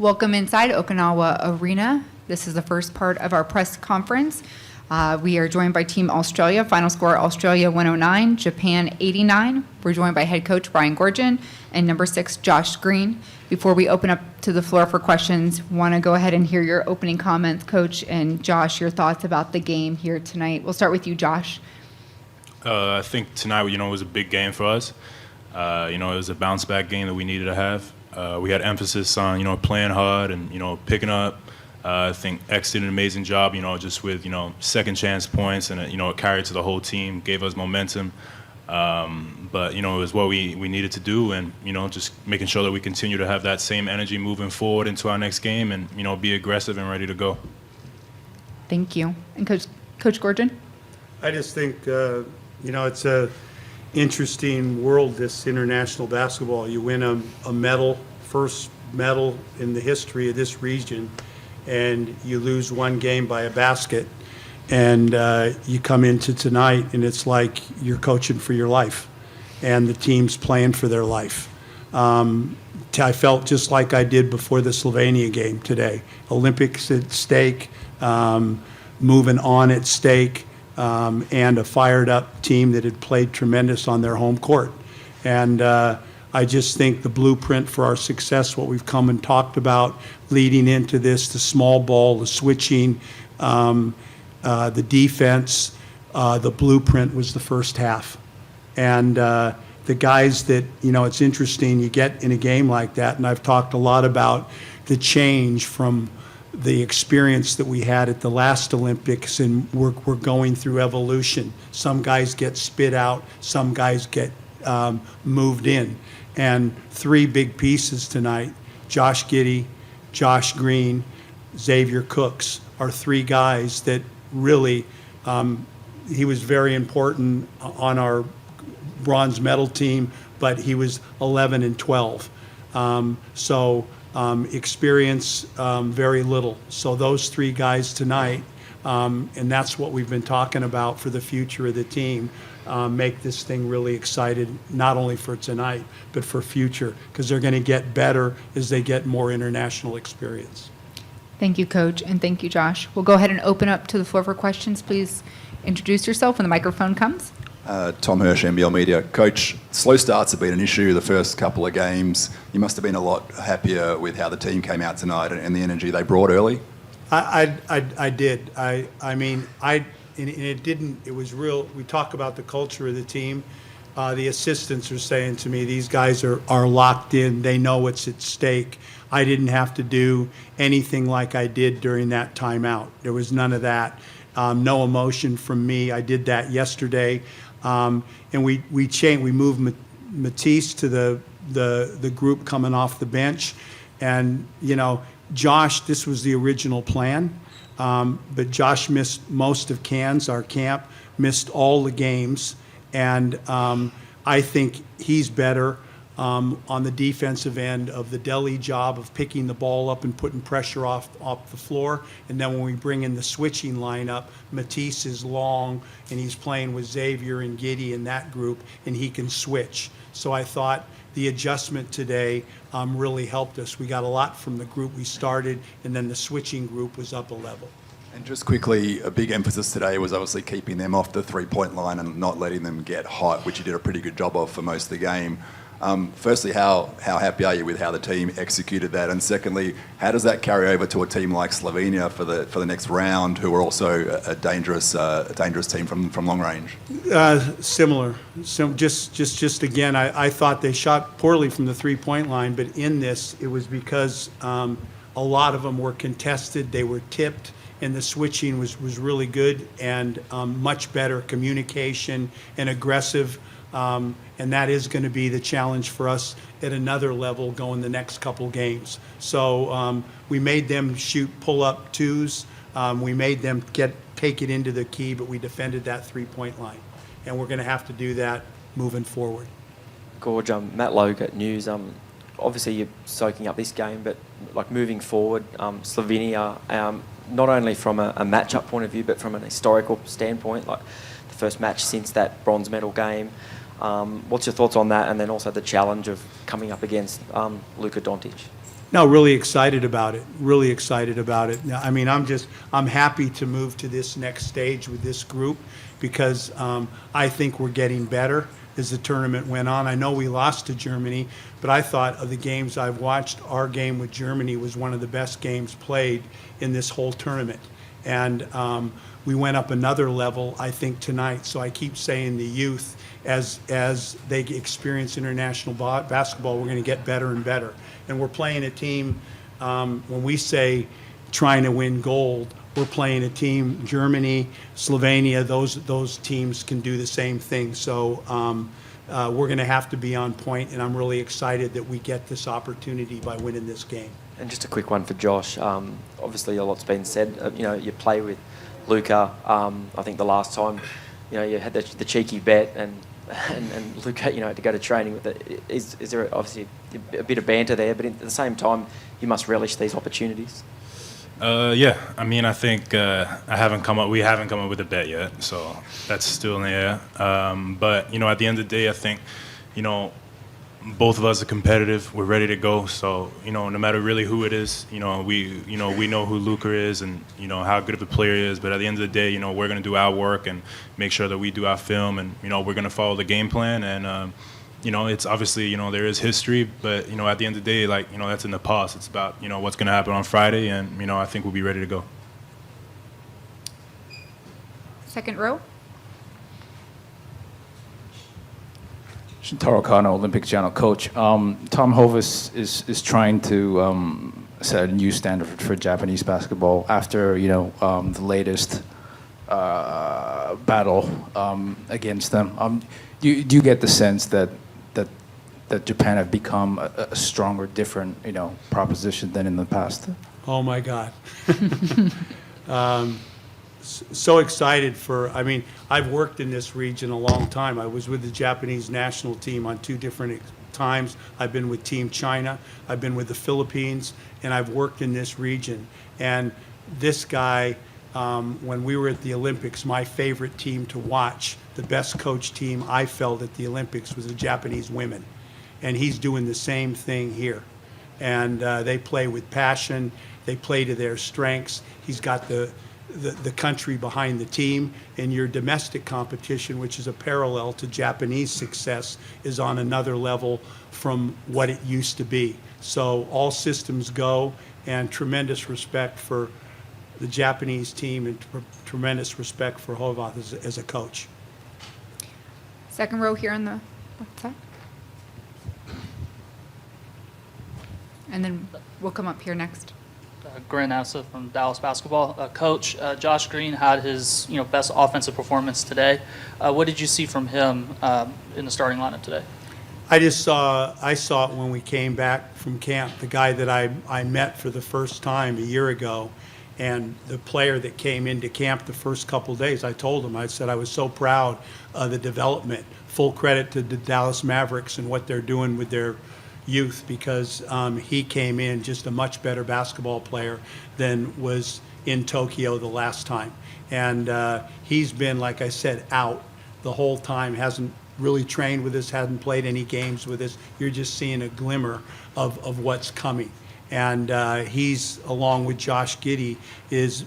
Welcome inside Okinawa Arena. This is the first part of our press conference. We are joined by Team Australia. Final score, Australia 109, Japan 89. We're joined by head coach Brian Goorjian and number 6, Josh Green. Before we open up to the floor for questions, want to go ahead and hear your opening comments, Coach, and Josh, your thoughts about the game here tonight. We'll start with you, Josh. I think tonight, it was a big game for us. It was a bounce-back game that we needed to have. We had emphasis on, playing hard and, picking up. I think X did an amazing job, just with, second chance points, and, it carried to the whole team, gave us momentum. But, it was what we needed to do, and, just making sure that we continue to have that same energy moving forward into our next game and, be aggressive and ready to go. Thank you. And Coach Goorjian? I just think, it's a interesting world, this international basketball. You win a medal, first medal in the history of this region, and you lose one game by a basket, and you come into tonight and it's like you're coaching for your life and the team's playing for their life. I felt just like I did before the Slovenia game today. Olympics at stake, moving on at stake, and a fired up team that had played tremendous on their home court. And I just think the blueprint for our success, what we've come and talked about leading into this, the small ball, the switching, the defense, the blueprint was the first half. And the guys that, it's interesting, you get in a game like that, and I've talked a lot about the change from the experience that we had at the last Olympics, and we're going through evolution. Some guys get spit out, some guys get moved in. And 3 big pieces tonight, Josh Giddey, Josh Green, Xavier Cooks, are 3 guys that really, he was very important on our bronze medal team, but he was 11 and 12. Experience, very little. So those 3 guys tonight, and that's what we've been talking about for the future of the team, make this thing really excited, not only for tonight, but for future, because they're going to get better as they get more international experience. Thank you, Coach, and thank you, Josh. We'll go ahead and open up to the floor for questions. Please introduce yourself when the microphone comes. Tom Hirsch, NBL Media. Coach, slow starts have been an issue the first couple of games. You must have been a lot happier with how the team came out tonight and the energy they brought early. I did. It was real. We talk about the culture of the team. The assistants are saying to me, these guys are locked in. They know what's at stake. I didn't have to do anything like I did during that timeout. There was none of that. No emotion from me. I did that yesterday. And we changed. We moved Matisse to the group coming off the bench. And, Josh, this was the original plan. But Josh missed most of our camp, missed all the games. And I think he's better on the defensive end of the Delhi job of picking the ball up and putting pressure off the floor. And then when we bring in the switching lineup, Matisse is long, and he's playing with Xavier and Giddey in that group, and he can switch. So I thought the adjustment today really helped us. We got a lot from the group we started, and then the switching group was up a level. And just quickly, a big emphasis today was obviously keeping them off the 3-point line and not letting them get hot, which you did a pretty good job of for most of the game. Firstly, how happy are you with how the team executed that? And secondly, how does that carry over to a team like Slovenia for the next round, who are also a dangerous team from long range? Similar. So just again, I thought they shot poorly from the 3-point line, but in this, it was because a lot of them were contested. They were tipped. And the switching was really good, and much better communication and aggressive. And that is going to be the challenge for us at another level going the next couple games. So we made them shoot pull-up 2s. We made them take it into the key, but we defended that 3-point line. And we're going to have to do that moving forward. Gorge, Matt Logue at News. Obviously, you're soaking up this game, but like moving forward, Slovenia, not only from a matchup point of view, but from an historical standpoint, like the first match since that bronze medal game. What's your thoughts on that? And then also the challenge of coming up against Luka Doncic? No, really excited about it. Really excited about it. I mean, I'm happy to move to this next stage with this group because I think we're getting better as the tournament went on. I know we lost to Germany, but I thought of the games I've watched, our game with Germany was one of the best games played in this whole tournament. And we went up another level, I think, tonight. So I keep saying the youth, as they experience international basketball, we're going to get better and better. And we're playing a team, when we say trying to win gold, we're playing a team, Germany, Slovenia, those teams can do the same thing. So we're going to have to be on point, and I'm really excited that we get this opportunity by winning this game. And just a quick one for Josh. Obviously, a lot's been said. You play with Luca. I think the last time, you had the cheeky bet, and Luca, had to go to training with it. Is there obviously a bit of banter there? But at the same time, you must relish these opportunities. Yeah, I mean, I think we haven't come up with a bet yet, so that's still in the air. But at the end of the day, I think, both of us are competitive. We're ready to go. So no matter really who it is, we know who Luka is and how good of a player he is. But at the end of the day, we're going to do our work and make sure that we do our film, and we're going to follow the game plan. And it's obviously there is history, but at the end of the day, that's in the past. It's about what's going to happen on Friday, and I think we'll be ready to go. Second row. Shintaro Kano, Olympic Channel coach. Tom Hovis is trying to set a new standard for Japanese basketball after the latest battle against them. Do you get the sense that Japan have become a stronger, different proposition than in the past? Oh my God. So excited I've worked in this region a long time. I was with the Japanese national team on 2 different times. I've been with Team China, I've been with the Philippines, and I've worked in this region. And this guy, when we were at the Olympics, my favorite team to watch, the best coach team I felt at the Olympics was the Japanese women. And he's doing the same thing here. And they play with passion, they play to their strengths. He's got the country behind the team, and your domestic competition, which is a parallel to Japanese success, is on another level from what it used to be. So all systems go, and tremendous respect for the Japanese team and tremendous respect for Hovath as a coach. Second row here on the left side. And then we'll come up here next. Gren Assa from Dallas Basketball. Coach, Josh Green had his best offensive performance today. What did you see from him in the starting lineup today? I saw it when we came back from camp, the guy that I met for the first time a year ago, and the player that came into camp the first couple of days. I told him, I said I was so proud of the development. Full credit to the Dallas Mavericks and what they're doing with their youth, because he came in just a much better basketball player than was in Tokyo the last time. And he's been, like I said, out the whole time, hasn't really trained with us, hasn't played any games with us. You're just seeing a glimmer of what's coming. And he's, along with Josh Giddey, is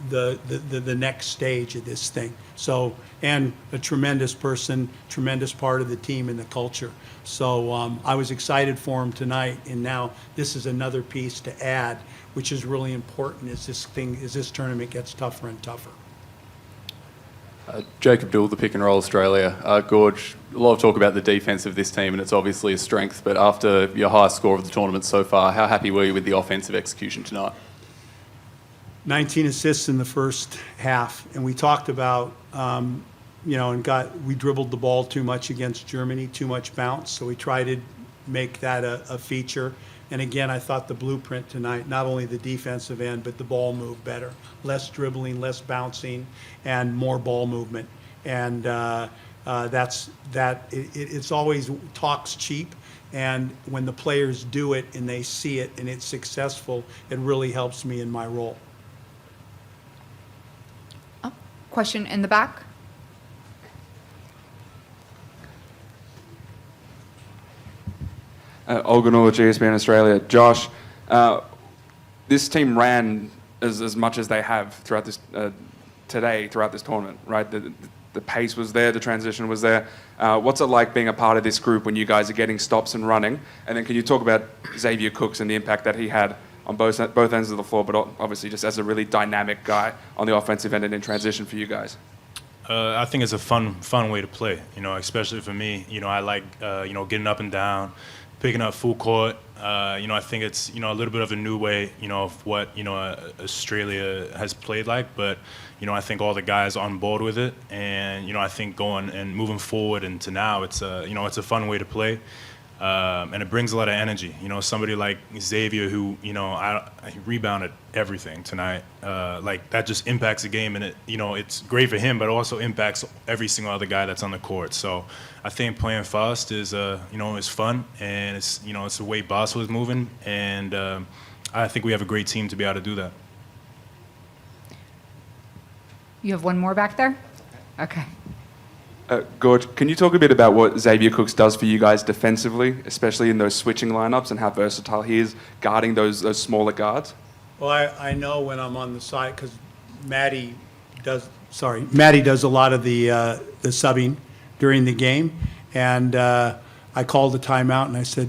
the next stage of this thing. So, and a tremendous person, tremendous part of the team and the culture. So I was excited for him tonight, and now this is another piece to add, which is really important as this tournament gets tougher and tougher. Jacob Dool, the Pick and Roll Australia. Gorge, a lot of talk about the defense of this team, and it's obviously a strength, but after your highest score of the tournament so far, how happy were you with the offensive execution tonight? 19 assists in the first half, and we talked about, we dribbled the ball too much against Germany, too much bounce, so we tried to make that a feature. And again, I thought the blueprint tonight, not only the defensive end, but the ball moved better. Less dribbling, less bouncing, and more ball movement. And it's always talk's cheap. And when the players do it and they see it and it's successful, it really helps me in my role. Oh, question in the back. Olgunor, GSBN Australia. Josh, this team ran as much as they have throughout this throughout this tournament, right? The pace was there, the transition was there. What's it like being a part of this group when you guys are getting stops and running? And then can you talk about Xavier Cooks and the impact that he had on both ends of the floor, but obviously just as a really dynamic guy on the offensive end and in transition for you guys? I think it's a fun way to play, especially for me. I like, getting up and down, picking up full court. I think it's, a little bit of a new way, of what, Australia has played like. But, I think all the guys are on board with it. And, I think going and moving forward into now, it's a fun way to play. And it brings a lot of energy. Somebody like Xavier who, he rebounded everything tonight. That just impacts the game, and it's great for him, but also impacts every single other guy that's on the court. So I think playing fast is, is fun, and it's the way Basel is moving, and I think we have a great team to be able to do that. You have one more back there? Okay. Gorge, can you talk a bit about what Xavier Cooks does for you guys defensively, especially in those switching lineups, and how versatile he is guarding those smaller guards? Well, I know when I'm on the side, because Maddie does a lot of the subbing during the game, and I called a timeout and I said,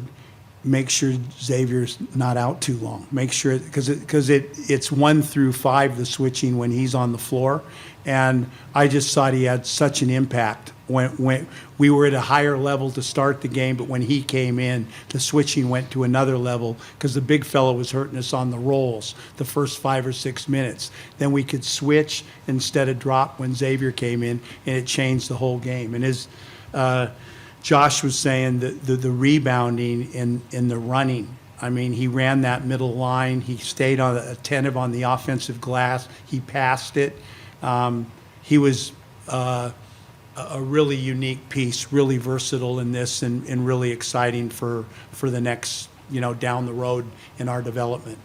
make sure Xavier's not out too long. Make sure, because it's 1 through 5, the switching when he's on the floor. And I just thought he had such an impact when we were at a higher level to start the game, but when he came in, the switching went to another level because the big fellow was hurting us on the rolls the first 5 or 6 minutes. Then we could switch instead of drop when Xavier came in, and it changed the whole game. And as Josh was saying, the rebounding and the running. I mean, he ran that middle line. He stayed attentive on the offensive glass. He passed it. He was a really unique piece, really versatile in this, and really exciting for the next, down the road in our development.